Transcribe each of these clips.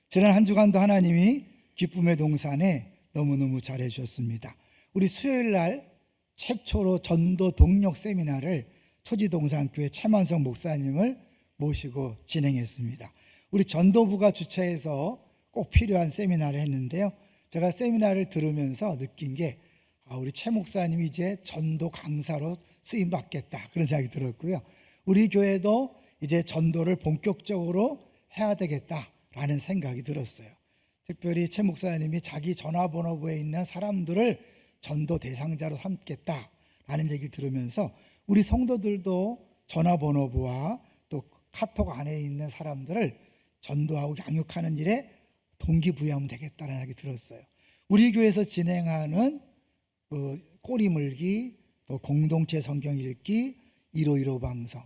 지난 한 주간도 하나님이 기쁨의 동산에 너무너무 잘해 주셨습니다. 우리 수요일 날 최초로 전도 동력 세미나를 초지동산교회 최만성 목사님을 모시고 진행했습니다. 우리 전도부가 주최해서 꼭 필요한 세미나를 했는데요, 제가 세미나를 들으면서 느낀 게 우리 최 목사님이 이제 전도 강사로 쓰임 받겠다, 그런 생각이 들었고요. 우리 교회도 이제 전도를 본격적으로 해야 되겠다라는 생각이 들었어요. 특별히 최 목사님이 자기 전화번호부에 있는 사람들을 전도 대상자로 삼겠다라는 얘기를 들으면서 우리 성도들도 전화번호부와 또 카톡 안에 있는 사람들을 전도하고 양육하는 일에 동기부여하면 되겠다는 생각이 들었어요. 우리 교회에서 진행하는 꼬리물기, 또 공동체 성경 읽기, 1515 방송,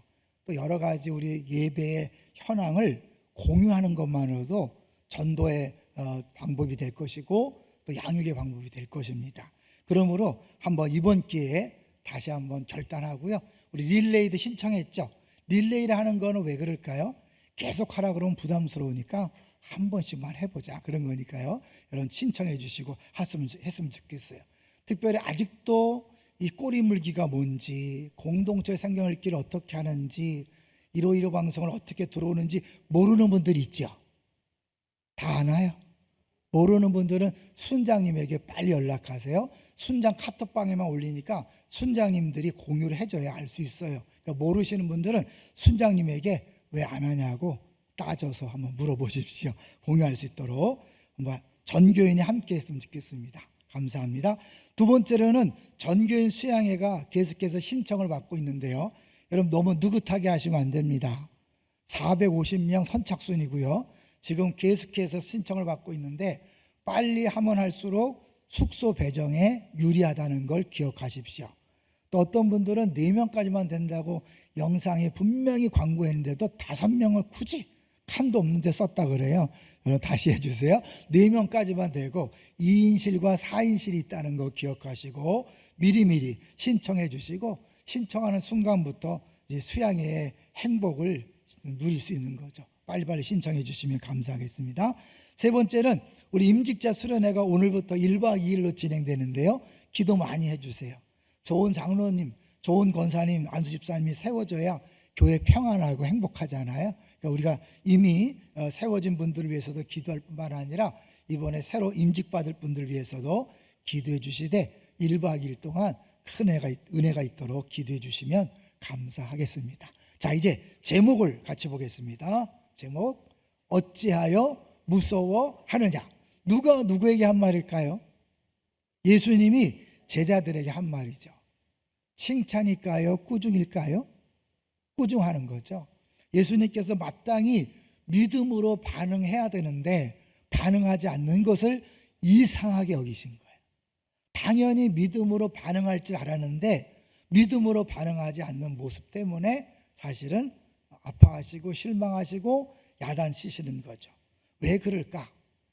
또 여러 가지 우리 예배의 현황을 공유하는 것만으로도 전도의 방법이 될 것이고 또 양육의 방법이 될 것입니다. 그러므로 한번 이번 기회에 다시 한번 결단하고요. 우리 릴레이도 신청했죠. 릴레이를 하는 거는 왜 그럴까요? 계속 하라 그러면 부담스러우니까 한 번씩만 해보자, 그런 거니까요. 여러분 신청해 주시고 했으면 좋겠어요. 특별히 아직도 이 꼬리물기가 뭔지, 공동체 성경 읽기를 어떻게 하는지, 1515 방송을 어떻게 들어오는지 모르는 분들이 있죠. 다 아나요? 모르는 분들은 순장님에게 빨리 연락하세요. 순장 카톡방에만 올리니까 순장님들이 공유를 해줘야 알 수 있어요. 그러니까 모르시는 분들은 순장님에게 왜 안 하냐고 따져서 한번 물어보십시오. 공유할 수 있도록 한번 전교인이 함께 했으면 좋겠습니다. 감사합니다. 두 번째로는 전교인 수양회가 계속해서 신청을 받고 있는데요, 여러분 너무 느긋하게 하시면 안 됩니다. 450명 선착순이고요, 지금 계속해서 신청을 받고 있는데 빨리 하면 할수록 숙소 배정에 유리하다는 걸 기억하십시오. 또 어떤 분들은 4명까지만 된다고 영상에 분명히 광고했는데도 5명을 굳이 칸도 없는데 썼다 그래요. 여러분 다시 해주세요. 4명까지만 되고 2인실과 4인실이 있다는 거 기억하시고 미리미리 신청해 주시고, 신청하는 순간부터 이제 수양회의 행복을 누릴 수 있는 거죠. 빨리빨리 신청해 주시면 감사하겠습니다. 세 번째는 우리 임직자 수련회가 오늘부터 1박 2일로 진행되는데요, 기도 많이 해주세요. 좋은 장로님, 좋은 권사님, 안수집사님이 세워져야 교회 평안하고 행복하잖아요. 그러니까 우리가 이미 세워진 분들을 위해서도 기도할 뿐만 아니라 이번에 새로 임직받을 분들을 위해서도 기도해 주시되 1박 2일 동안 큰 은혜가 있도록 기도해 주시면 감사하겠습니다. 자, 이제 제목을 같이 보겠습니다. 제목, 어찌하여 무서워하느냐. 누가 누구에게 한 말일까요? 예수님이 제자들에게 한 말이죠. 칭찬일까요? 꾸중일까요? 꾸중하는 거죠. 예수님께서 마땅히 믿음으로 반응해야 되는데 반응하지 않는 것을 이상하게 여기신 거예요. 당연히 믿음으로 반응할 줄 알았는데 믿음으로 반응하지 않는 모습 때문에 사실은 아파하시고 실망하시고 야단치시는 거죠. 왜 그럴까?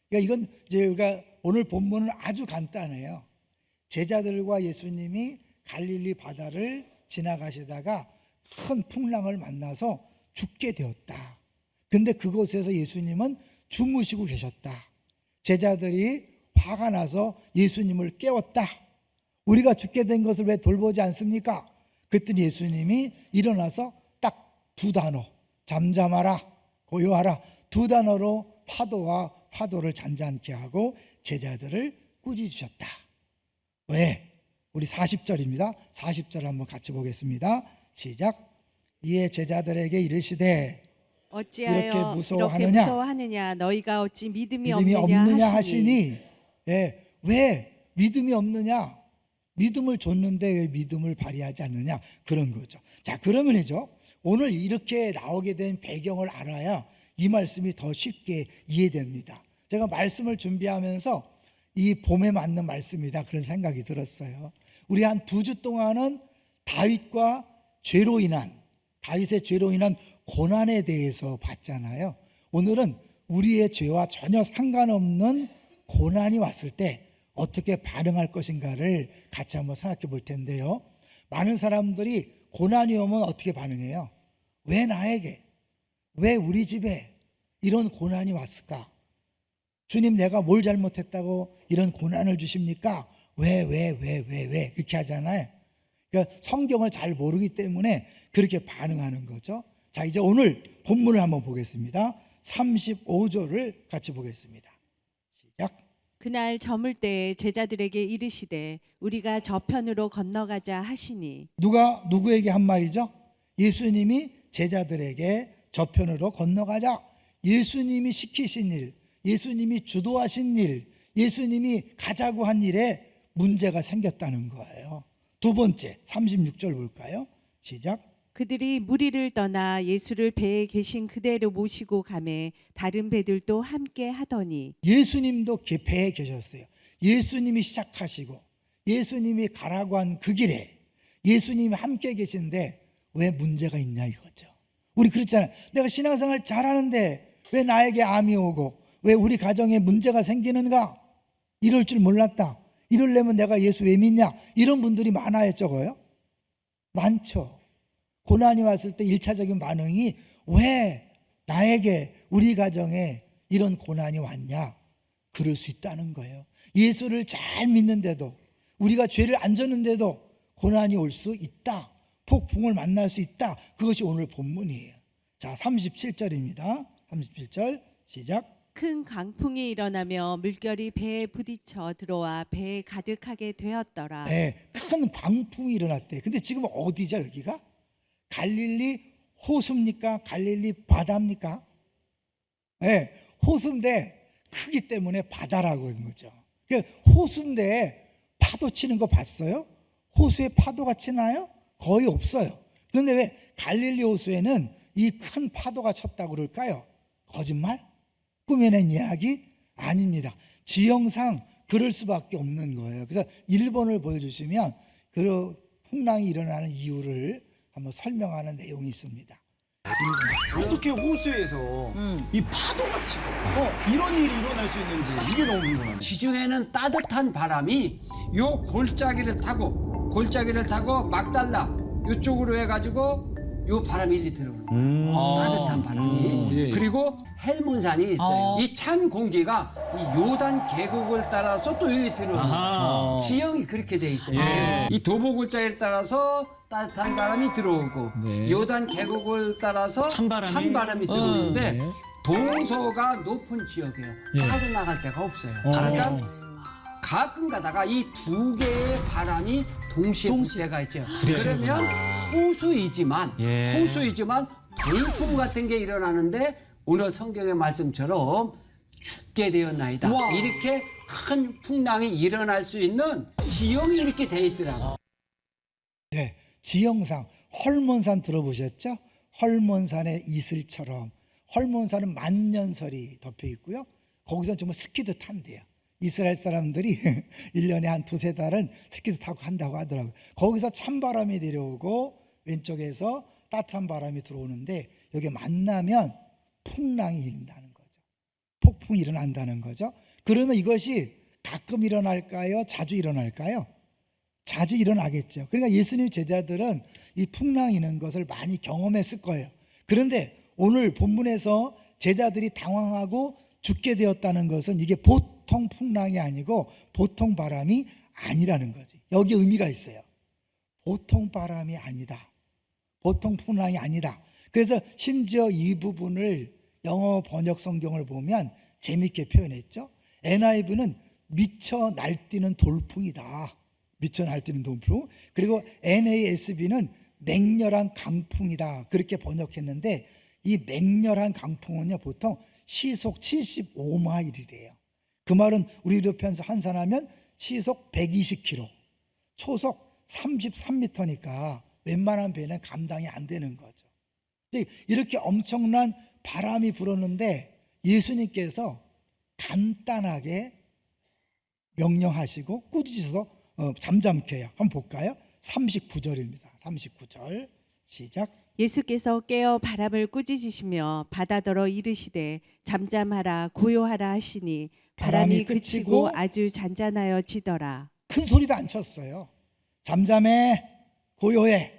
그러니까 이건 이제 우리가 오늘 본문은 아주 간단해요. 제자들과 예수님이 갈릴리 바다를 지나가시다가 큰 풍랑을 만나서 죽게 되었다. 근데 그곳에서 예수님은 주무시고 계셨다. 제자들이 화가 나서 예수님을 깨웠다. 우리가 죽게 된 것을 왜 돌보지 않습니까? 그랬더니 예수님이 일어나서 딱 두 단어, 잠잠하라, 고요하라, 두 단어로 파도와 파도를 잔잔케 하고 제자들을 꾸짖으셨다. 왜? 우리 40절입니다. 40절 한번 같이 보겠습니다. 시작. 이에 제자들에게 이르시되 어찌하여 이렇게 무서워하느냐? 너희가 어찌 믿음이 없느냐 하시니, 왜 믿음이 없느냐? 믿음을 줬는데 왜 믿음을 발휘하지 않느냐? 그런 거죠. 자, 그러면이죠, 오늘 이렇게 나오게 된 배경을 알아야 이 말씀이 더 쉽게 이해됩니다. 제가 말씀을 준비하면서 이 봄에 맞는 말씀이다, 그런 생각이 들었어요. 우리 한 2주 동안은 다윗의 죄로 인한 고난에 대해서 봤잖아요. 오늘은 우리의 죄와 전혀 상관없는 고난이 왔을 때 어떻게 반응할 것인가를 같이 한번 생각해 볼 텐데요. 많은 사람들이 고난이 오면 어떻게 반응해요? 왜 나에게? 왜 우리 집에 이런 고난이 왔을까? 주님, 내가 뭘 잘못했다고 이런 고난을 주십니까? 왜? 그렇게 하잖아요. 그러니까 성경을 잘 모르기 때문에 그렇게 반응하는 거죠. 자, 이제 오늘 본문을 한번 보겠습니다. 35절을 같이 보겠습니다. 시작. 그날 저물 때 제자들에게 이르시되 우리가 저편으로 건너가자 하시니. 누가 누구에게 한 말이죠? 예수님이 제자들에게 저편으로 건너가자. 예수님이 시키신 일, 예수님이 주도하신 일, 예수님이 가자고 한 일에 문제가 생겼다는 거예요. 두 번째 36절 볼까요? 시작. 그들이 무리를 떠나 예수를 배에 계신 그대로 모시고 가매 다른 배들도 함께 하더니. 예수님도 배에 계셨어요. 예수님이 시작하시고 예수님이 가라고 한 그 길에 예수님이 함께 계신데 왜 문제가 있냐 이거죠. 우리 그렇잖아요. 내가 신앙생활 잘하는데 왜 나에게 암이 오고 왜 우리 가정에 문제가 생기는가? 이럴 줄 몰랐다. 이러려면 내가 예수 왜 믿냐? 이런 분들이 많아요, 적어요? 많죠. 고난이 왔을 때 1차적인 반응이 왜 나에게 우리 가정에 이런 고난이 왔냐? 그럴 수 있다는 거예요. 예수를 잘 믿는데도 우리가 죄를 안 졌는데도 고난이 올 수 있다. 폭풍을 만날 수 있다. 그것이 오늘 본문이에요. 자, 37절입니다. 37절 시작. 큰 강풍이 일어나며 물결이 배에 부딪혀 들어와 배에 가득하게 되었더라. 네, 큰 광풍이 일어났대. 근데 지금 어디죠, 여기가? 갈릴리 호수입니까? 갈릴리 바다입니까? 네, 호수인데 크기 때문에 바다라고 그런 거죠. 호수인데 파도 치는 거 봤어요? 호수에 파도가 치나요? 거의 없어요. 그런데 왜 갈릴리 호수에는 이 큰 파도가 쳤다고 그럴까요? 거짓말? 꾸며낸 이야기? 아닙니다. 지형상 그럴 수밖에 없는 거예요. 그래서 1번을 보여주시면 그 풍랑이 일어나는 이유를 한번 설명하는 내용이 있습니다. 어떻게 호수에서 이 파도가 치고 이런 일이 일어날 수 있는지 이게 너무 궁금해요. 지중해는 따뜻한 바람이 요 골짜기를 타고 막달라 요쪽으로 해가지고 요 바람이 일리 들어오는 거예요. 따뜻한 바람이. 예. 그리고 헬문산이 있어요. 이 찬 공기가 이 요단 계곡을 따라서 또 일리 들어오는 거예요. 지형이 그렇게 돼 있어요. 이 도보 골짜기를 따라서 따뜻한 바람이 들어오고 네. 요단 계곡을 따라서 찬바람이 들어오는데 동서가 높은 지역이에요. 빠져나갈 데가 없어요. 그러니까 가끔 가다가 이 두 개의 바람이 동시에 불 때가 있죠. 그러면 호수이지만 돌풍 같은 게 일어나는데 오늘 성경의 말씀처럼 죽게 되었나이다. 이렇게 큰 풍랑이 일어날 수 있는 지형이 이렇게 돼 있더라고요. 네, 지형상 헐몬산 들어보셨죠? 헐몬산의 이슬처럼 헐몬산은 만년설이 덮여 있고요. 거기서 정말 스키도 탄대요. 이스라엘 사람들이 1년에 한 두세 달은 스키도 타고 한다고 하더라고요. 거기서 찬바람이 내려오고 왼쪽에서 따뜻한 바람이 들어오는데 여기 만나면 풍랑이 일어나는 거죠. 폭풍이 일어난다는 거죠. 그러면 이것이 가끔 일어날까요? 자주 일어날까요? 자주 일어나겠죠. 그러니까 예수님 제자들은 이 풍랑이 있는 것을 많이 경험했을 거예요. 그런데 오늘 본문에서 제자들이 당황하고 죽게 되었다는 것은 이게 보통 풍랑이 아니고 보통 바람이 아니라는 거지. 여기 의미가 있어요. 보통 바람이 아니다. 보통 풍랑이 아니다. 그래서 심지어 이 부분을 영어 번역 성경을 보면 재밌게 표현했죠. NIV는 미쳐 날뛰는 돌풍이다. 미쳐 날뛰는 돌풍. 그리고 NASB는 맹렬한 강풍이다. 그렇게 번역했는데 이 맹렬한 강풍은요 보통 시속 75마일이래요. 그 말은 우리로 환산하면 시속 120km, 초속 33m니까 웬만한 배는 감당이 안 되는 거죠. 이렇게 엄청난 바람이 불었는데 예수님께서 간단하게 명령하시고 꾸짖어서 잠잠케 해요. 한번 볼까요? 39절입니다. 39절 시작. 예수께서 깨어 바람을 꾸짖으시며 바다더러 이르시되 잠잠하라 고요하라 하시니 바람이 그치고 아주 잔잔하여지더라. 큰 소리도 안 쳤어요. 잠잠해 고요해.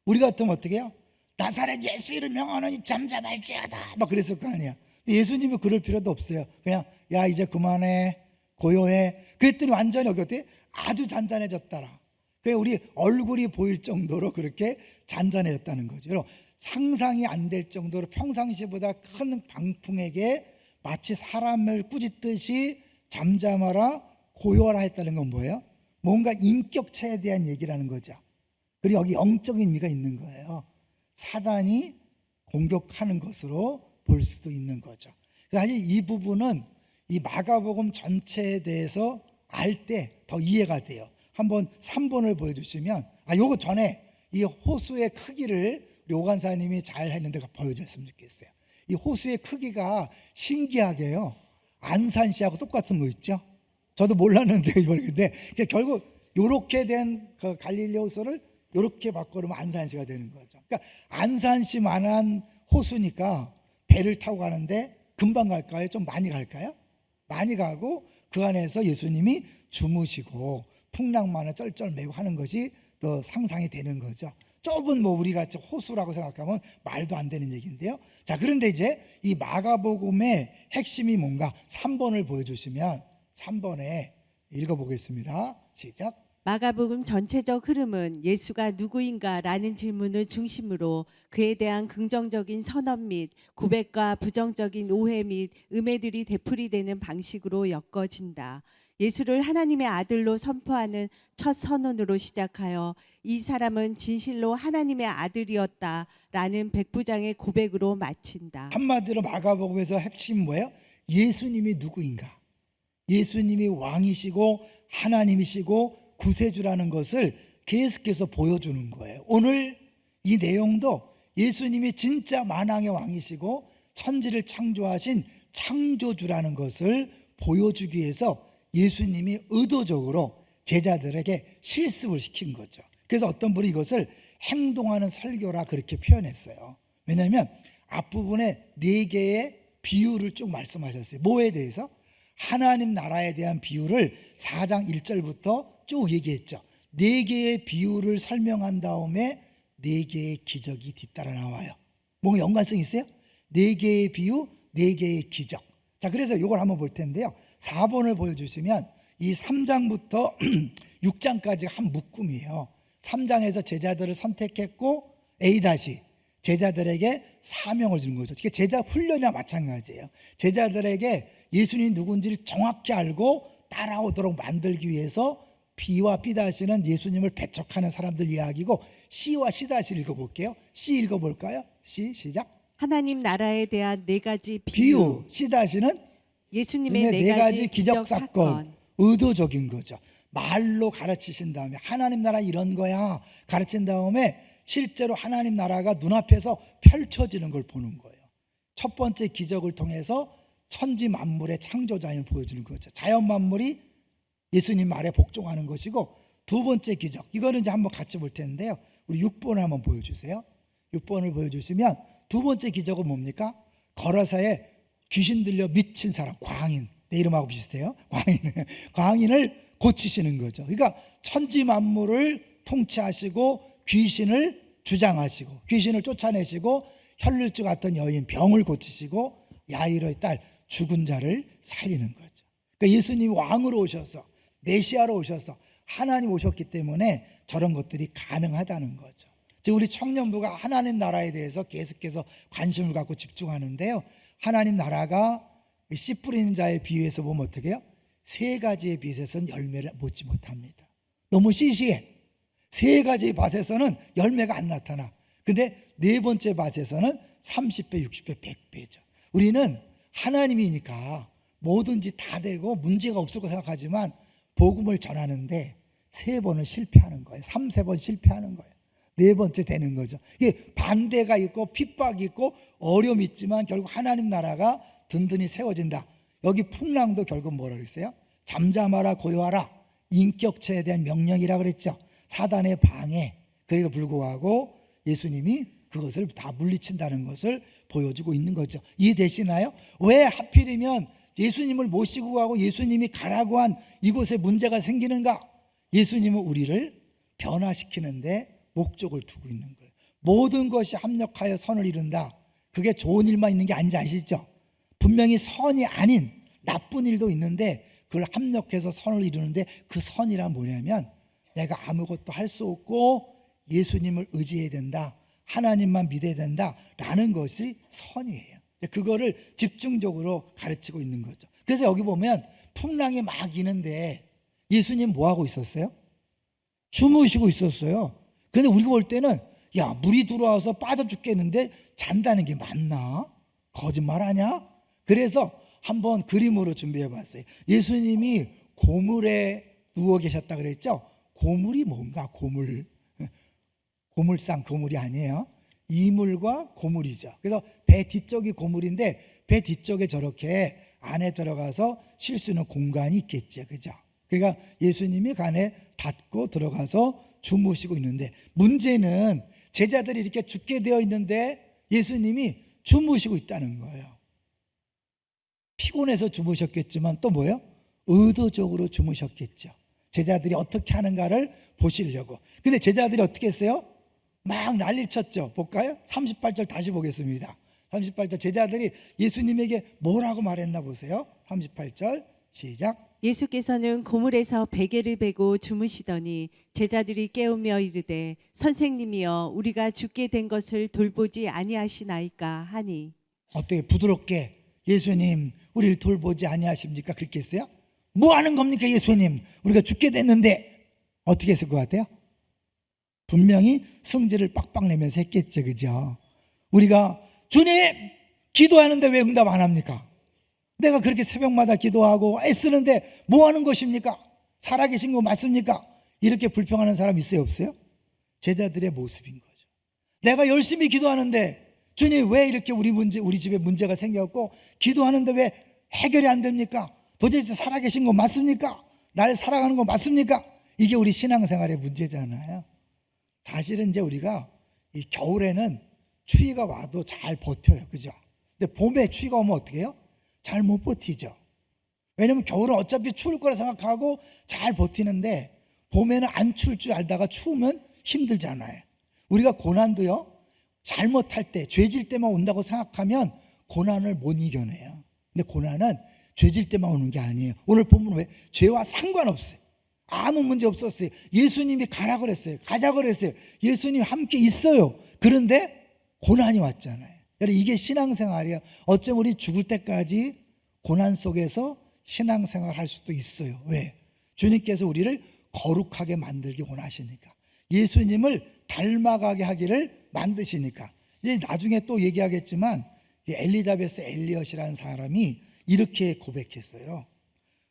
우리 같으면 어떻게 해요? 나사렛 예수 이름 명하노니 잠잠할지어다 막 그랬을 거 아니야. 근데 예수님이 그럴 필요도 없어요. 그냥 야 이제 그만해, 고요해. 그랬더니 완전히 여기 어때? 아주 잔잔해졌더라. 그냥 우리 얼굴이 보일 정도로 그렇게 잔잔해졌다는 거죠. 여러분, 상상이 안 될 정도로 평상시보다 큰 방풍에게 마치 사람을 꾸짖듯이 잠잠하라, 고요하라 했다는 건 뭐예요? 뭔가 인격체에 대한 얘기라는 거죠. 그리고 여기 영적인 의미가 있는 거예요. 사단이 공격하는 것으로 볼 수도 있는 거죠. 사실 이 부분은 이 마가복음 전체에 대해서 알 때 더 이해가 돼요. 한번 3번을 보여주시면, 요거 전에 이 호수의 크기를 우리 오간사님이 잘 했는데 보여줬으면 좋겠어요. 이 호수의 크기가 신기하게요, 안산시하고 똑같은 거 있죠. 저도 몰랐는데 이번에 근데 결국 이렇게 된 그 갈릴리 호수를 이렇게 바꾸면 안산시가 되는 거죠. 그러니까 안산시만한 호수니까 배를 타고 가는데 금방 갈까요? 좀 많이 갈까요? 많이 가고 그 안에서 예수님이 주무시고 풍랑만을 쩔쩔매고 하는 것이 또 상상이 되는 거죠. 좁은 뭐 우리 같이 호수라고 생각하면 말도 안 되는 얘기인데요. 자, 그런데 이제 이 마가복음의 핵심이 뭔가 3번을 보여주시면 3번에 읽어보겠습니다. 시작. 마가복음 전체적 흐름은 예수가 누구인가라는 질문을 중심으로 그에 대한 긍정적인 선언 및 고백과 부정적인 오해 및 음해들이 되풀이되는 방식으로 엮어진다. 예수를 하나님의 아들로 선포하는 첫 선언으로 시작하여 이 사람은 진실로 하나님의 아들이었다라는 백부장의 고백으로 마친다. 한마디로 마가복음에서 핵심이 뭐예요? 예수님이 누구인가? 예수님이 왕이시고 하나님이시고 구세주라는 것을 계속해서 보여주는 거예요. 오늘 이 내용도 예수님이 진짜 만왕의 왕이시고 천지를 창조하신 창조주라는 것을 보여주기 위해서 예수님이 의도적으로 제자들에게 실습을 시킨 거죠. 그래서 어떤 분이 이것을 행동하는 설교라 그렇게 표현했어요. 왜냐하면 앞부분에 4개의 비유를 쭉 말씀하셨어요. 뭐에 대해서? 하나님 나라에 대한 비유를 4장 1절부터 쭉 얘기했죠. 4개의 비유를 설명한 다음에 4개의 기적이 뒤따라 나와요. 뭔가 연관성이 있어요? 4개의 비유, 4개의 기적. 자, 그래서 이걸 한번 볼 텐데요. 4번을 보여주시면 이 3장부터 6장까지 한 묶음이에요. 3장에서 제자들을 선택했고 A- 제자들에게 사명을 주는 거죠. 그러니까 제자 훈련이나 마찬가지예요. 제자들에게 예수님이 누군지를 정확히 알고 따라오도록 만들기 위해서 B와 B는 예수님을 배척하는 사람들 이야기고, C와 C 읽어볼게요. C 읽어볼까요? C 시작. 하나님 나라에 대한 4가지 비유. 비유. C는 예수님의 네 4가지 가지 기적 기적 사건. 사건. 의도적인 거죠. 말로 가르치신 다음에 하나님 나라 이런 거야 가르친 다음에 실제로 하나님 나라가 눈앞에서 펼쳐지는 걸 보는 거예요. 첫 번째 기적을 통해서 천지 만물의 창조자임을 보여주는 거죠. 자연 만물이 예수님 말에 복종하는 것이고, 두 번째 기적, 이거는 이제 한번 같이 볼 텐데요. 우리 6번을 한번 보여주세요. 6번을 보여주시면 두 번째 기적은 뭡니까? 거라사에 귀신 들려 미친 사람, 광인, 내 이름하고 비슷해요. 광인을 고치시는 거죠. 그러니까 천지 만물을 통치하시고 귀신을 주장하시고 귀신을 쫓아내시고 혈루증 같은 여인 병을 고치시고 야이로의 딸 죽은 자를 살리는 거죠. 그러니까 예수님이 왕으로 오셔서 메시아로 오셔서 하나님 오셨기 때문에 저런 것들이 가능하다는 거죠. 지금 우리 청년부가 하나님 나라에 대해서 계속해서 관심을 갖고 집중하는데요. 하나님 나라가 씨 뿌리는 자의 비유에서 보면 어떻게 해요? 3가지의 빚에서는 열매를 맺지 못합니다. 너무 시시해. 3가지의 밭에서는 열매가 안 나타나. 근데 4번째 밭에서는 30배, 60배, 100배죠. 우리는 하나님이니까 뭐든지 다 되고 문제가 없을 거 생각하지만 복음을 전하는데 3번은 실패하는 거예요. 3-4번 실패하는 거예요. 4번째 되는 거죠. 이게 반대가 있고 핍박이 있고 어려움이 있지만 결국 하나님 나라가 든든히 세워진다. 여기 풍랑도 결국 뭐라 그랬어요? 잠잠하라, 고요하라. 인격체에 대한 명령이라 그랬죠. 사단의 방해. 그래도 불구하고 예수님이 그것을 다 물리친다는 것을 보여주고 있는 거죠. 이해되시나요? 왜 하필이면 예수님을 모시고 가고 예수님이 가라고 한 이곳에 문제가 생기는가? 예수님은 우리를 변화시키는데 목적을 두고 있는 거예요. 모든 것이 합력하여 선을 이룬다. 그게 좋은 일만 있는 게 아닌지 아시죠? 분명히 선이 아닌 나쁜 일도 있는데 그걸 합력해서 선을 이루는데 그 선이란 뭐냐면 내가 아무것도 할 수 없고 예수님을 의지해야 된다. 하나님만 믿어야 된다라는 것이 선이에요. 그거를 집중적으로 가르치고 있는 거죠. 그래서 여기 보면 풍랑이 막 이는데 예수님 뭐 하고 있었어요? 주무시고 있었어요. 근데 우리가 볼 때는 야, 물이 들어와서 빠져 죽겠는데 잔다는 게 맞나? 거짓말 하냐? 그래서 한번 그림으로 준비해 봤어요. 예수님이 고물에 누워 계셨다 그랬죠? 고물이 뭔가? 고물상 고물이 아니에요. 이물과 고물이죠. 그래서 배 뒤쪽이 고물인데 배 뒤쪽에 저렇게 안에 들어가서 쉴 수 있는 공간이 있겠죠. 그죠? 그러니까 예수님이 그 안에 닫고 들어가서 주무시고 있는데 문제는 제자들이 이렇게 죽게 되어 있는데 예수님이 주무시고 있다는 거예요. 피곤해서 주무셨겠지만 또 뭐예요? 의도적으로 주무셨겠죠. 제자들이 어떻게 하는가를 보시려고. 근데 제자들이 어떻게 했어요? 막 난리 쳤죠. 볼까요? 38절 다시 보겠습니다. 38절 제자들이 예수님에게 뭐라고 말했나 보세요. 38절 시작. 예수께서는 고물에서 베개를 베고 주무시더니 제자들이 깨우며 이르되 선생님이여 우리가 죽게 된 것을 돌보지 아니하시나이까 하니. 어떻게 부드럽게 예수님 우리를 돌보지 아니하십니까? 그렇게 했어요? 뭐 하는 겁니까 예수님? 우리가 죽게 됐는데. 어떻게 했을 것 같아요? 분명히 성질을 빡빡 내면서 했겠죠. 그죠? 우리가 주님 기도하는데 왜 응답 안 합니까? 내가 그렇게 새벽마다 기도하고 애쓰는데 뭐 하는 것입니까? 살아계신 거 맞습니까? 이렇게 불평하는 사람 있어요 없어요? 제자들의 모습인 거죠. 내가 열심히 기도하는데 주님 왜 이렇게 우리 집에 문제가 생겼고 기도하는데 왜 해결이 안 됩니까? 도대체 살아계신 거 맞습니까? 나를 살아가는 거 맞습니까? 이게 우리 신앙생활의 문제잖아요. 사실은 이제 우리가 이 겨울에는 추위가 와도 잘 버텨요. 그죠? 근데 봄에 추위가 오면 어떻게 해요? 잘 못 버티죠. 왜냐면 겨울은 어차피 추울 거라 생각하고 잘 버티는데 봄에는 안 추울 줄 알다가 추우면 힘들잖아요. 우리가 고난도요, 잘못할 때, 죄질 때만 온다고 생각하면 고난을 못 이겨내요. 근데 고난은 죄질 때만 오는 게 아니에요. 오늘 본문은 왜? 죄와 상관없어요. 아무 문제 없었어요. 예수님이 가라 그랬어요. 가자 그랬어요. 예수님 함께 있어요. 그런데 고난이 왔잖아요. 여러분 이게 신앙생활이에요. 어쩌면 우리 죽을 때까지 고난 속에서 신앙생활 할 수도 있어요. 왜? 주님께서 우리를 거룩하게 만들기 원하시니까. 예수님을 닮아가게 하기를 만드시니까. 이제 나중에 또 얘기하겠지만 엘리자베스 엘리엇이라는 사람이 이렇게 고백했어요.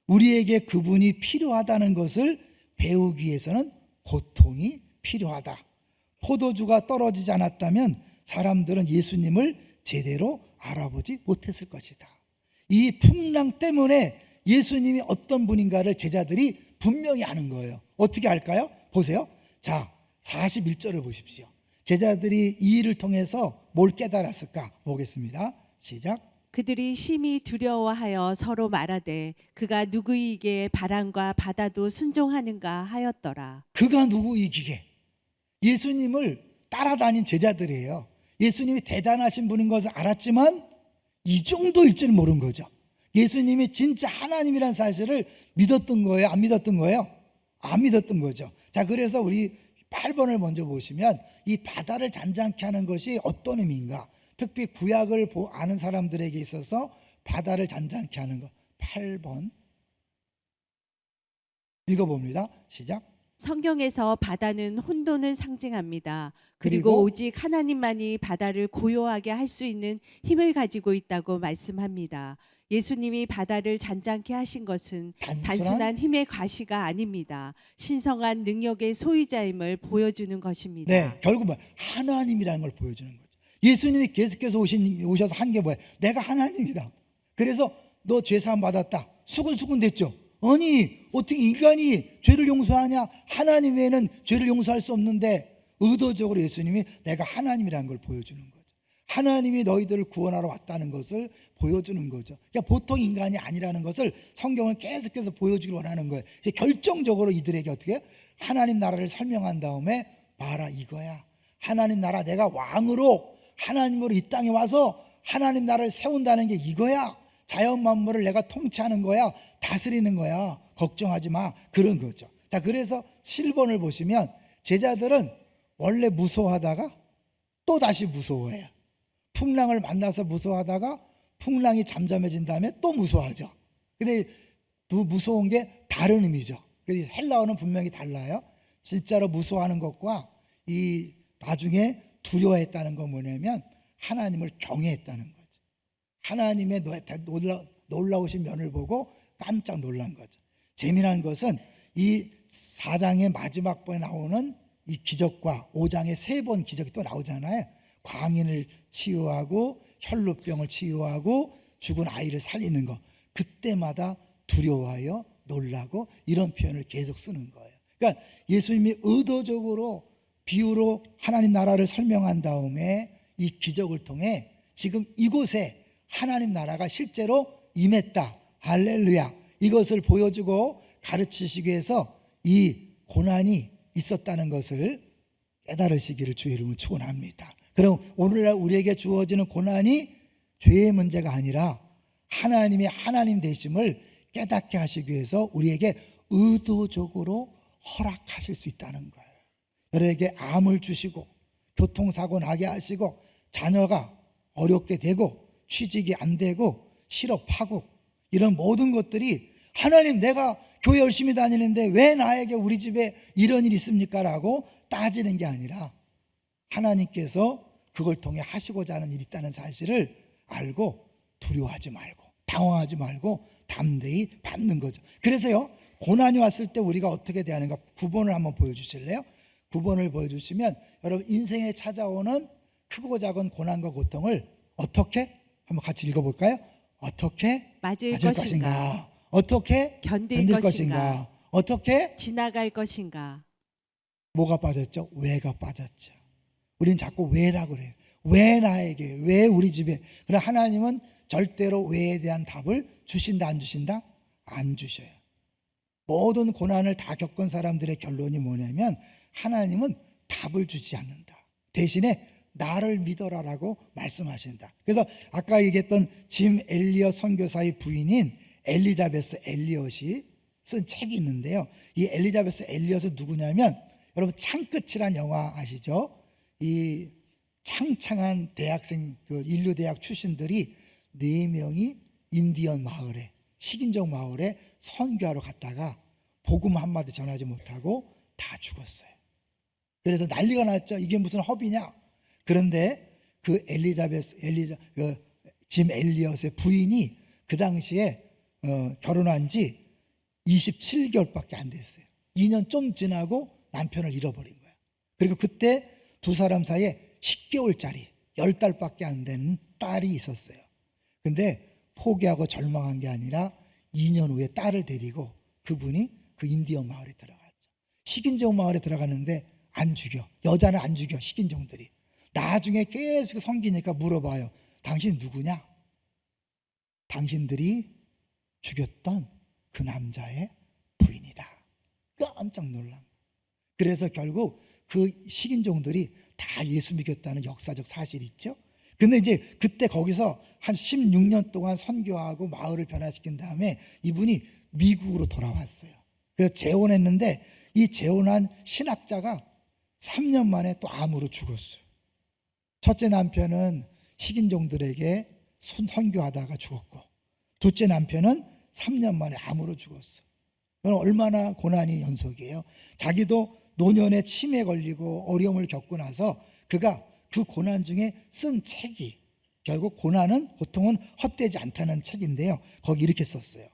우리에게 그분이 필요하다는 것을 배우기 위해서는 고통이 필요하다. 포도주가 떨어지지 않았다면 사람들은 예수님을 제대로 알아보지 못했을 것이다. 이 풍랑 때문에 예수님이 어떤 분인가를 제자들이 분명히 아는 거예요. 어떻게 알까요? 보세요. 자, 41절을 보십시오. 제자들이 이 일을 통해서 뭘 깨달았을까 보겠습니다. 시작. 그들이 심히 두려워하여 서로 말하되 그가 누구이기에 바람과 바다도 순종하는가 하였더라. 그가 누구이기에? 예수님을 따라다닌 제자들이에요. 예수님이 대단하신 분인 것을 알았지만 이 정도일 줄 모른 거죠. 예수님이 진짜 하나님이라는 사실을 믿었던 거예요? 안 믿었던 거예요? 안 믿었던 거죠. 자, 그래서 우리 8번을 먼저 보시면 이 바다를 잔잔케 하는 것이 어떤 의미인가? 특히 구약을 아는 사람들에게 있어서 바다를 잔잔케 하는 것. 8번 읽어봅니다. 시작. 성경에서 바다는 혼돈을 상징합니다. 그리고 그리고 오직 하나님만이 바다를 고요하게 할 수 있는 힘을 가지고 있다고 말씀합니다. 예수님이 바다를 잔잔케 하신 것은 단순한 힘의 과시가 아닙니다. 신성한 능력의 소유자임을 보여주는 것입니다. 네, 결국은 하나님이라는 걸 보여주는 거죠. 예수님이 계속해서 오셔서 한 게 뭐예요? 내가 하나님이다. 그래서 너 죄사함 받았다. 수근수근 됐죠. 아니 어떻게 인간이 죄를 용서하냐? 하나님 외에는 죄를 용서할 수 없는데 의도적으로 예수님이 내가 하나님이라는 걸 보여주는 거죠. 하나님이 너희들을 구원하러 왔다는 것을 보여주는 거죠. 그러니까 보통 인간이 아니라는 것을 성경은 계속해서 보여주기를 원하는 거예요. 결정적으로 이들에게 어떻게 하나님 나라를 설명한 다음에 봐라 이거야. 하나님 나라 내가 왕으로 하나님으로 이 땅에 와서 하나님 나라를 세운다는 게 이거야. 자연 만물을 내가 통치하는 거야. 다스리는 거야. 걱정하지 마. 그런 거죠. 자, 그래서 7번을 보시면 제자들은 원래 무서워하다가 또 다시 무서워해요. 풍랑을 만나서 무서워하다가 풍랑이 잠잠해진 다음에 또 무서워하죠. 근데 또 무서운 게 다른 의미죠. 헬라어는 분명히 달라요. 진짜로 무서워하는 것과 이 나중에 두려워했다는 건 뭐냐면 하나님을 경외했다는 거죠. 하나님의 놀라우신 면을 보고 깜짝 놀란 거죠. 재미난 것은 이 4장의 마지막 번에 나오는 이 기적과 5장의 3번 기적이 또 나오잖아요. 광인을 치유하고 혈루병을 치유하고 죽은 아이를 살리는 거. 그때마다 두려워하여 놀라고 이런 표현을 계속 쓰는 거예요. 그러니까 예수님이 의도적으로 비유로 하나님 나라를 설명한 다음에 이 기적을 통해 지금 이곳에 하나님 나라가 실제로 임했다. 할렐루야. 이것을 보여주고 가르치시기 위해서 이 고난이 있었다는 것을 깨달으시기를 주의 이름으로 축원합니다. 그럼 오늘날 우리에게 주어지는 고난이 죄의 문제가 아니라 하나님의 하나님 되심을 깨닫게 하시기 위해서 우리에게 의도적으로 허락하실 수 있다는 거예요. 여러에게 암을 주시고 교통사고 나게 하시고 자녀가 어렵게 되고 취직이 안 되고 실업하고 이런 모든 것들이 하나님 내가 교회 열심히 다니는데 왜 나에게 우리 집에 이런 일이 있습니까? 라고 따지는 게 아니라 하나님께서 그걸 통해 하시고자 하는 일이 있다는 사실을 알고 두려워하지 말고 당황하지 말고 담대히 받는 거죠. 그래서요 고난이 왔을 때 우리가 어떻게 대하는가 9번을 한번 보여주실래요? 9번을 보여주시면 여러분 인생에 찾아오는 크고 작은 고난과 고통을 어떻게 한번 같이 읽어볼까요? 어떻게 맞을 것인가? 어떻게 견딜 것인가? 어떻게 지나갈 것인가? 뭐가 빠졌죠? 왜가 빠졌죠. 우리는 자꾸 왜라고 그래요. 왜 나에게? 왜 우리 집에? 그러나 하나님은 절대로 왜에 대한 답을 주신다 안 주신다? 안 주셔요. 모든 고난을 다 겪은 사람들의 결론이 뭐냐면 하나님은 답을 주지 않는다. 대신에 나를 믿어라라고 말씀하신다. 그래서 아까 얘기했던 짐 엘리엇 선교사의 부인인 엘리자베스 엘리엇이 쓴 책이 있는데요. 이 엘리자베스 엘리엇은 누구냐면 여러분 창끝이란 영화 아시죠? 이 창창한 대학생 인류 대학 출신들이 4명이 인디언 마을에 식인종 마을에 선교하러 갔다가 복음 한마디 전하지 못하고 다 죽었어요. 그래서 난리가 났죠. 이게 무슨 허비냐? 그런데 그 짐 엘리엇의 부인이 그 당시에 결혼한 지 27개월밖에 안 됐어요. 2년 좀 지나고 남편을 잃어버린 거예요. 그리고 그때 두 사람 사이에 10개월짜리 10달밖에 안 되는 딸이 있었어요. 근데 포기하고 절망한 게 아니라 2년 후에 딸을 데리고 그분이 그 인디언 마을에 들어갔죠. 식인종 마을에 들어가는데 안 죽여. 여자는 안 죽여. 식인종들이. 나중에 계속 섬기니까 물어봐요. 당신 누구냐? 당신들이 죽였던 그 남자의 부인이다. 깜짝 놀란. 그래서 결국 그 식인종들이 다 예수 믿겠다는 역사적 사실이 있죠. 근데 이제 그때 거기서 한 16년 동안 선교하고 마을을 변화시킨 다음에 이분이 미국으로 돌아왔어요. 그래서 재혼했는데 이 재혼한 신학자가 3년 만에 또 암으로 죽었어요. 첫째 남편은 식인종들에게 선교하다가 죽었고 둘째 남편은 3년 만에 암으로 죽었어요. 그럼 얼마나 고난이 연속이에요. 자기도 노년에 치매에 걸리고 어려움을 겪고 나서 그가 그 고난 중에 쓴 책이 결국 고통은 헛되지 않다는 책인데요. 거기 이렇게 썼어요.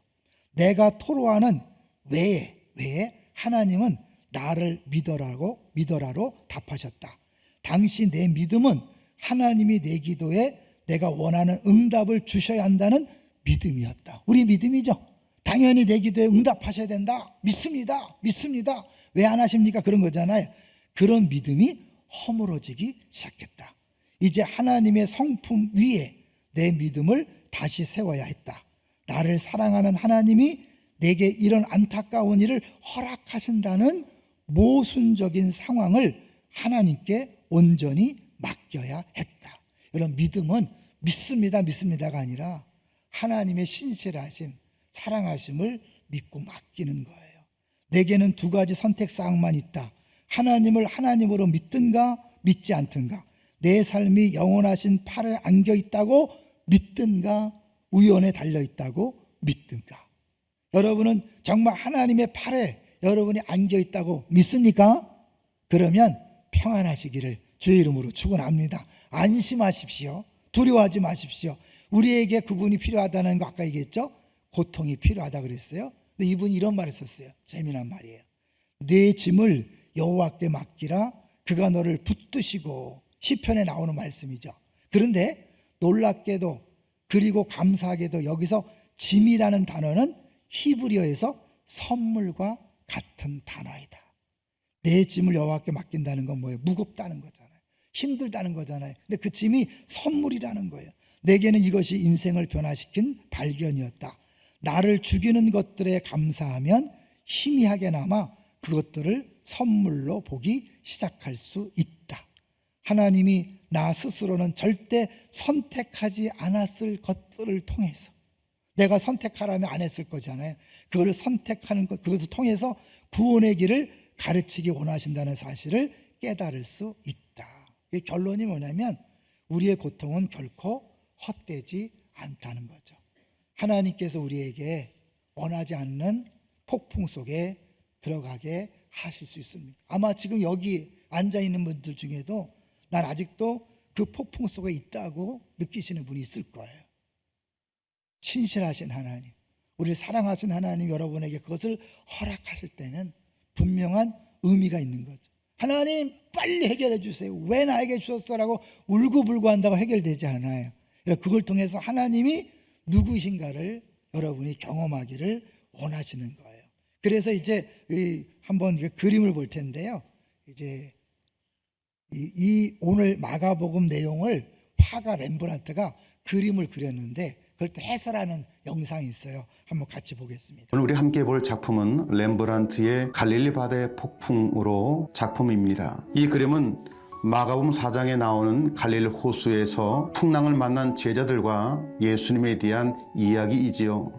내가 토로하는 왜에 하나님은 나를 믿어라로 답하셨다. 당시 내 믿음은 하나님이 내 기도에 내가 원하는 응답을 주셔야 한다는 믿음이었다. 우리 믿음이죠. 당연히 내 기도에 응답하셔야 된다. 믿습니다. 왜 안 하십니까? 그런 거잖아요. 그런 믿음이 허물어지기 시작했다. 이제 하나님의 성품 위에 내 믿음을 다시 세워야 했다. 나를 사랑하는 하나님이 내게 이런 안타까운 일을 허락하신다는 모순적인 상황을 하나님께 온전히 맡겨야 했다. 이런 믿음은 믿습니다가 아니라 하나님의 신실하심, 사랑하심을 믿고 맡기는 거예요. 내게는 두 가지 선택사항만 있다. 하나님을 하나님으로 믿든가 믿지 않든가, 내 삶이 영원하신 팔에 안겨 있다고 믿든가 우연에 달려 있다고 믿든가. 여러분은 정말 하나님의 팔에 여러분이 안겨 있다고 믿습니까? 그러면 평안하시기를 주의 이름으로 축원합니다. 안심하십시오. 두려워하지 마십시오. 우리에게 그분이 필요하다는 거 아까 얘기했죠? 고통이 필요하다 그랬어요. 근데 이분이 이런 말을 썼어요. 재미난 말이에요. 내 짐을 여호와께 맡기라, 그가 너를 붙드시고. 시편에 나오는 말씀이죠. 그런데 놀랍게도 그리고 감사하게도 여기서 짐이라는 단어는 히브리어에서 선물과 같은 단어이다. 내 짐을 여호와께 맡긴다는 건 뭐예요? 무겁다는 거잖아요. 힘들다는 거잖아요. 근데 그 짐이 선물이라는 거예요. 내게는 이것이 인생을 변화시킨 발견이었다. 나를 죽이는 것들에 감사하면 희미하게나마 그것들을 선물로 보기 시작할 수 있다. 하나님이 나 스스로는 절대 선택하지 않았을 것들을 통해서, 내가 선택하라면 안 했을 거잖아요. 그걸 선택하는 것, 그것을 통해서 구원의 길을 가르치기 원하신다는 사실을 깨달을 수 있다. 결론이 뭐냐면 우리의 고통은 결코 헛되지 않다는 거죠. 하나님께서 우리에게 원하지 않는 폭풍 속에 들어가게 하실 수 있습니다. 아마 지금 여기 앉아있는 분들 중에도 난 아직도 그 폭풍 속에 있다고 느끼시는 분이 있을 거예요. 신실하신 하나님, 우리를 사랑하신 하나님, 여러분에게 그것을 허락하실 때는 분명한 의미가 있는 거죠. 하나님 빨리 해결해 주세요. 왜 나에게 주셨어라고 울고불고 한다고 해결되지 않아요. 그걸 통해서 하나님이 누구이신가를 여러분이 경험하기를 원하시는 거예요. 그래서 이제 한번 그림을 볼 텐데요. 이제 이 오늘 마가복음 내용을 화가 렘브란트가 그림을 그렸는데 그걸 또 해설하는 영상이 있어요. 한번 같이 보겠습니다. 오늘 우리 함께 볼 작품은 렘브란트의 갈릴리 바다의 폭풍으로 작품입니다. 이 그림은 마가복음 4장에 나오는 갈릴리 호수에서 풍랑을 만난 제자들과 예수님에 대한 이야기이지요.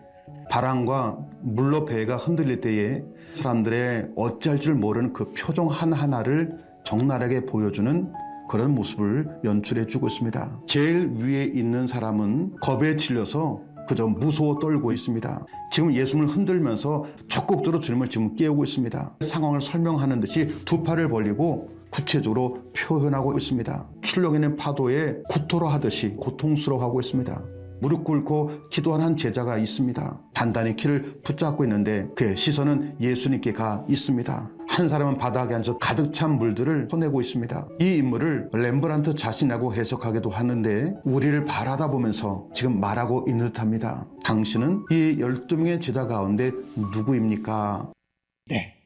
바람과 물로 배가 흔들릴 때에 사람들의 어찌할 줄 모르는 그 표정 하나하나를 적나라하게 보여주는 그런 모습을 연출해주고 있습니다. 제일 위에 있는 사람은 겁에 질려서 그저 무서워 떨고 있습니다. 지금 예수님을 흔들면서 적극적으로 주님을 지금 깨우고 있습니다. 상황을 설명하는 듯이 두 팔을 벌리고 구체적으로 표현하고 있습니다. 출렁이는 파도에 구토로하듯이 고통스러워하고 있습니다. 무릎 꿇고 기도하는 제자가 있습니다. 단단히 키를 붙잡고 있는데 그의 시선은 예수님께 가 있습니다. 한 사람은 바닥에 앉아 가득 찬 물들을 손내고 있습니다. 이 인물을 렘브란트 자신이라고 해석하기도 하는데 우리를 바라다 보면서 지금 말하고 있는 듯합니다. 당신은 이 12명의 제자 가운데 누구입니까? 네,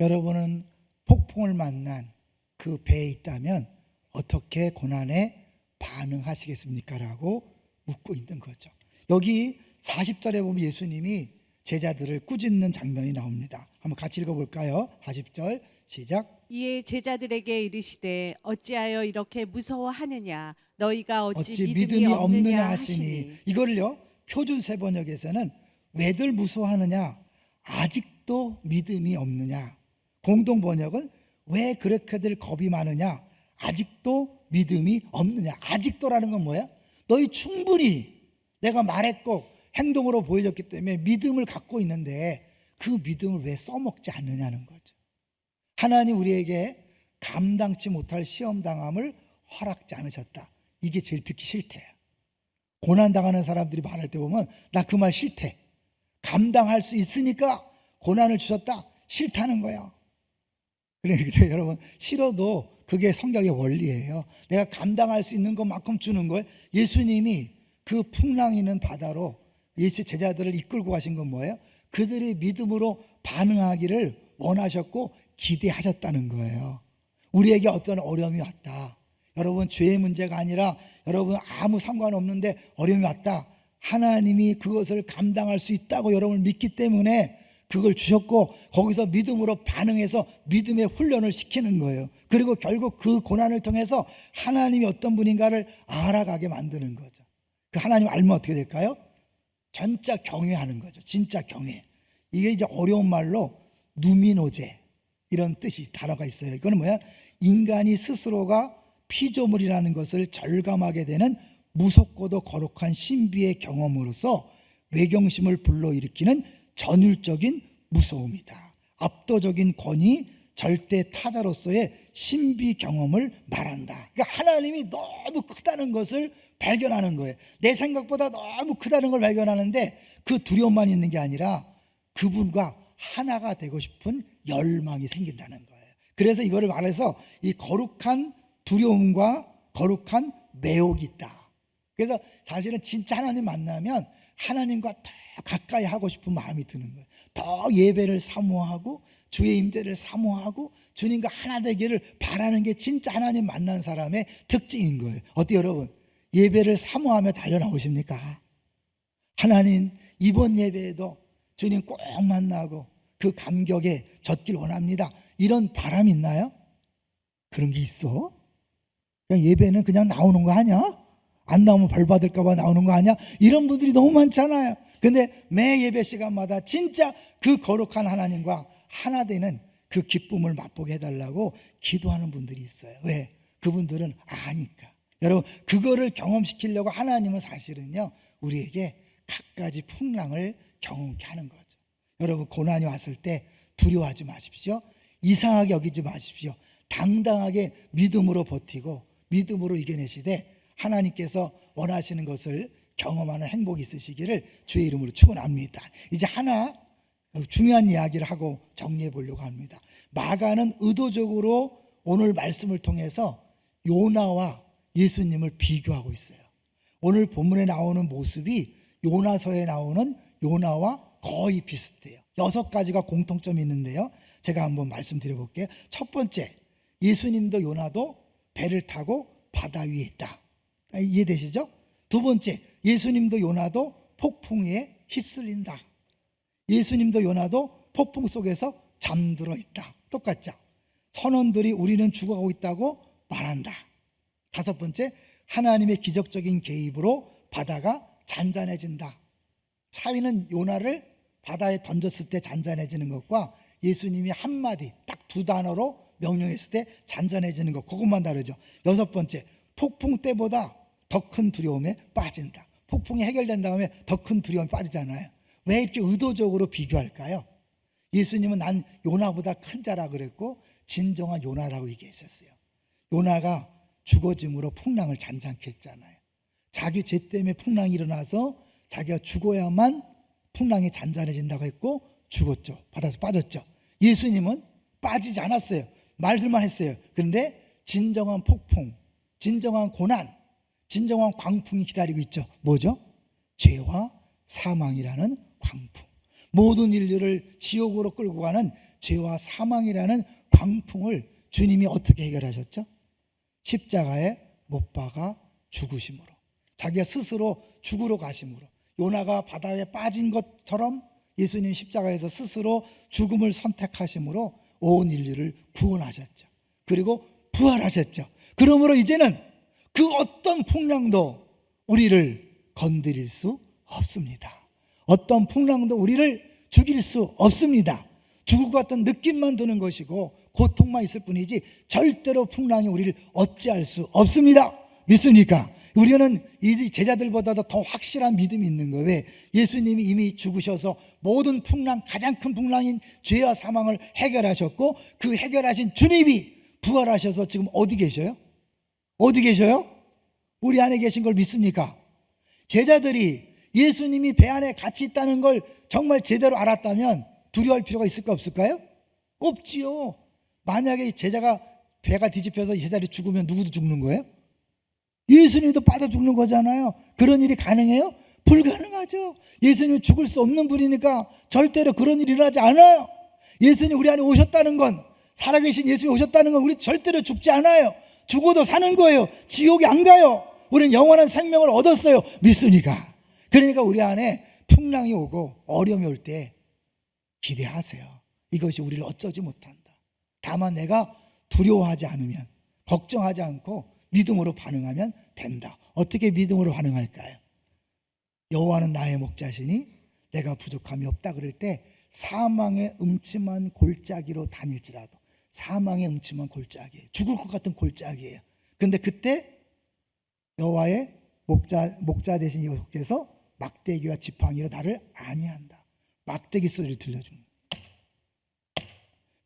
여러분은 폭풍을 만난 그 배에 있다면 어떻게 고난에 반응하시겠습니까? 라고 묻고 있는 거죠. 여기 40절에 보면 예수님이 제자들을 꾸짖는 장면이 나옵니다. 한번 같이 읽어볼까요? 40절 시작. 이에 제자들에게 이르시되 어찌하여 이렇게 무서워하느냐, 너희가 어찌 믿음이 없느냐 하시니. 이거를요 표준 세번역에서는 왜들 무서워하느냐, 아직도 믿음이 없느냐. 공동 번역은 왜 그렇게들 겁이 많으냐, 아직도 믿음이 없느냐. 아직도라는 건 뭐야? 너희 충분히 내가 말했고 행동으로 보여줬기 때문에 믿음을 갖고 있는데 그 믿음을 왜 써먹지 않느냐는 거죠. 하나님 우리에게 감당치 못할 시험당함을 허락지 않으셨다. 이게 제일 듣기 싫대요. 고난당하는 사람들이 말할 때 보면 나 그 말 싫대. 감당할 수 있으니까 고난을 주셨다. 싫다는 거야. 그러니까 여러분 싫어도 그게 성경의 원리예요. 내가 감당할 수 있는 것만큼 주는 거예요. 예수님이 그 풍랑 있는 바다로 예수 제자들을 이끌고 가신 건 뭐예요? 그들이 믿음으로 반응하기를 원하셨고 기대하셨다는 거예요. 우리에게 어떤 어려움이 왔다. 여러분 죄의 문제가 아니라 여러분 아무 상관없는데 어려움이 왔다. 하나님이 그것을 감당할 수 있다고 여러분을 믿기 때문에 그걸 주셨고 거기서 믿음으로 반응해서 믿음의 훈련을 시키는 거예요. 그리고 결국 그 고난을 통해서 하나님이 어떤 분인가를 알아가게 만드는 거죠. 그 하나님 알면 어떻게 될까요? 전짜 경외하는 거죠. 진짜 경외. 이게 이제 어려운 말로 누미노제 이런 뜻이 단어가 있어요. 이거는 뭐야? 인간이 스스로가 피조물이라는 것을 절감하게 되는 무섭고도 거룩한 신비의 경험으로서 외경심을 불러일으키는 전율적인 무서움이다. 압도적인 권위, 절대 타자로서의 신비 경험을 말한다. 그러니까 하나님이 너무 크다는 것을 발견하는 거예요. 내 생각보다 너무 크다는 걸 발견하는데 그 두려움만 있는 게 아니라 그분과 하나가 되고 싶은 열망이 생긴다는 거예요. 그래서 이거를 말해서 이 거룩한 두려움과 거룩한 매혹이 있다. 그래서 사실은 진짜 하나님 만나면 하나님과 더 가까이 하고 싶은 마음이 드는 거예요. 더 예배를 사모하고 주의 임재를 사모하고 주님과 하나 되기를 바라는 게 진짜 하나님 만난 사람의 특징인 거예요. 어때요 여러분? 예배를 사모하며 달려나오십니까? 하나님 이번 예배에도 주님 꼭 만나고 그 감격에 젖길 원합니다. 이런 바람이 있나요? 그런 게 있어? 그냥 예배는 그냥 나오는 거 아니야? 안 나오면 벌 받을까 봐 나오는 거 아니야? 이런 분들이 너무 많잖아요. 근데 매 예배 시간마다 진짜 그 거룩한 하나님과 하나 되는 그 기쁨을 맛보게 해달라고 기도하는 분들이 있어요. 왜? 그분들은 아니까. 여러분 그거를 경험시키려고 하나님은 사실은요 우리에게 갖가지 풍랑을 경험케 하는 거죠. 여러분 고난이 왔을 때 두려워하지 마십시오. 이상하게 여기지 마십시오. 당당하게 믿음으로 버티고 믿음으로 이겨내시되 하나님께서 원하시는 것을 경험하는 행복이 있으시기를 주의 이름으로 축원합니다. 이제 하나 중요한 이야기를 하고 정리해 보려고 합니다. 마가는 의도적으로 오늘 말씀을 통해서 요나와 예수님을 비교하고 있어요. 오늘 본문에 나오는 모습이 요나서에 나오는 요나와 거의 비슷해요. 6가지가 공통점이 있는데요. 제가 한번 말씀드려 볼게요. 첫 번째, 예수님도 요나도 배를 타고 바다 위에 있다. 이해되시죠? 두 번째, 예수님도 요나도 폭풍에 휩쓸린다. 예수님도 요나도 폭풍 속에서 잠들어 있다. 똑같죠? 선원들이 우리는 죽어가고 있다고 말한다. 다섯 번째, 하나님의 기적적인 개입으로 바다가 잔잔해진다. 차위는 요나를 바다에 던졌을 때 잔잔해지는 것과 예수님이 한마디 딱 2단어로 명령했을 때 잔잔해지는 것, 그것만 다르죠. 여섯 번째, 폭풍 때보다 더 큰 두려움에 빠진다. 폭풍이 해결된 다음에 더 큰 두려움에 빠지잖아요. 왜 이렇게 의도적으로 비교할까요? 예수님은 난 요나보다 큰 자라 그랬고 진정한 요나라고 얘기하셨어요. 요나가 죽어짐으로 풍랑을 잔잔케 했잖아요. 자기 죄 때문에 풍랑이 일어나서 자기가 죽어야만 풍랑이 잔잔해진다고 했고 죽었죠. 바다에서 빠졌죠. 예수님은 빠지지 않았어요. 말들만 했어요. 그런데 진정한 폭풍, 진정한 고난, 진정한 광풍이 기다리고 있죠. 뭐죠? 죄와 사망이라는 광풍. 모든 인류를 지옥으로 끌고 가는 죄와 사망이라는 광풍을 주님이 어떻게 해결하셨죠? 십자가에 못 박아 죽으심으로, 자기가 스스로 죽으러 가심으로, 요나가 바다에 빠진 것처럼 예수님 십자가에서 스스로 죽음을 선택하심으로 온 인류를 구원하셨죠. 그리고 부활하셨죠. 그러므로 이제는 그 어떤 풍랑도 우리를 건드릴 수 없습니다. 어떤 풍랑도 우리를 죽일 수 없습니다. 죽을 것 같은 느낌만 드는 것이고 고통만 있을 뿐이지 절대로 풍랑이 우리를 어찌할 수 없습니다. 믿습니까? 우리는 이 제자들보다도 더 확실한 믿음이 있는 거예요. 왜? 예수님이 이미 죽으셔서 모든 풍랑, 가장 큰 풍랑인 죄와 사망을 해결하셨고 그 해결하신 주님이 부활하셔서 지금 어디 계셔요? 어디 계셔요? 우리 안에 계신 걸 믿습니까? 제자들이 예수님이 배 안에 같이 있다는 걸 정말 제대로 알았다면 두려워할 필요가 있을까 없을까요? 없지요. 만약에 제자가 배가 뒤집혀서 제자들이 죽으면 누구도 죽는 거예요? 예수님도 빠져 죽는 거잖아요. 그런 일이 가능해요? 불가능하죠. 예수님은 죽을 수 없는 분이니까 절대로 그런 일이 일어나지 않아요. 예수님 우리 안에 오셨다는 건, 살아계신 예수님이 오셨다는 건 우리 절대로 죽지 않아요. 죽어도 사는 거예요. 지옥에 안 가요. 우리는 영원한 생명을 얻었어요. 믿습니까? 그러니까 우리 안에 풍랑이 오고 어려움이 올 때 기대하세요. 이것이 우리를 어쩌지 못한다. 다만 내가 두려워하지 않으면, 걱정하지 않고 믿음으로 반응하면 된다. 어떻게 믿음으로 반응할까요? 여호와는 나의 목자시니 내가 부족함이 없다 그럴 때 사망의 음침한 골짜기로 다닐지라도, 사망의 음침한 골짜기예요. 죽을 것 같은 골짜기예요. 그런데 그때 여호와의 목자 되신 여호와께서 막대기와 지팡이로 나를 안위한다. 막대기 소리를 들려줍니다.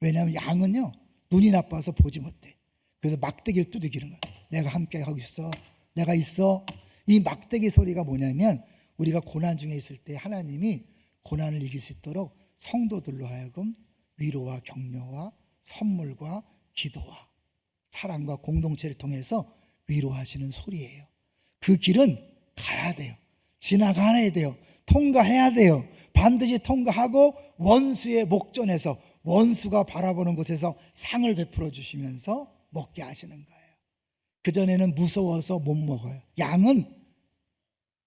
왜냐하면 양은요, 눈이 나빠서 보지 못해. 그래서 막대기를 두들기는 거야. 내가 함께 하고 있어. 내가 있어. 이 막대기 소리가 뭐냐면, 우리가 고난 중에 있을 때 하나님이 고난을 이길 수 있도록 성도들로 하여금 위로와 격려와 선물과 기도와 사랑과 공동체를 통해서 위로하시는 소리예요. 그 길은 가야 돼요. 지나가야 돼요. 통과해야 돼요. 반드시 통과하고 원수의 목전에서, 원수가 바라보는 곳에서 상을 베풀어 주시면서 먹게 하시는 거예요. 그전에는 무서워서 못 먹어요. 양은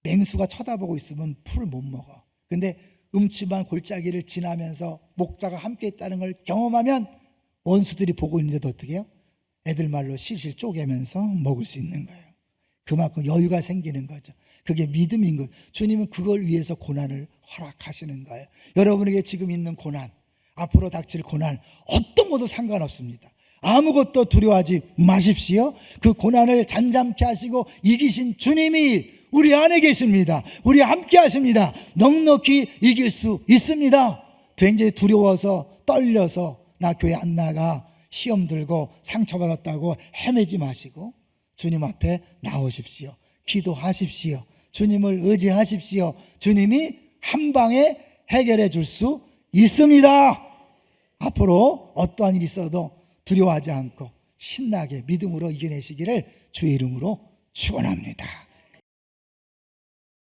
맹수가 쳐다보고 있으면 풀 못 먹어. 근데 음침한 골짜기를 지나면서 목자가 함께 있다는 걸 경험하면 원수들이 보고 있는데도 어떻게 해요? 애들 말로 실실 쪼개면서 먹을 수 있는 거예요. 그만큼 여유가 생기는 거죠. 그게 믿음인 거예요. 주님은 그걸 위해서 고난을 허락하시는 거예요. 여러분에게 지금 있는 고난, 앞으로 닥칠 고난, 어떤 것도 상관없습니다. 아무것도 두려워하지 마십시오. 그 고난을 잔잔케 하시고 이기신 주님이 우리 안에 계십니다. 우리 함께 하십니다. 넉넉히 이길 수 있습니다. 굉장히 두려워서 떨려서 나 교회 안 나가, 시험 들고 상처받았다고 헤매지 마시고 주님 앞에 나오십시오. 기도하십시오. 주님을 의지하십시오. 주님이 한 방에 해결해 줄 수 있습니다. 앞으로 어떠한 일이 있어도 두려워하지 않고 신나게 믿음으로 이겨내시기를 주의 이름으로 축원합니다.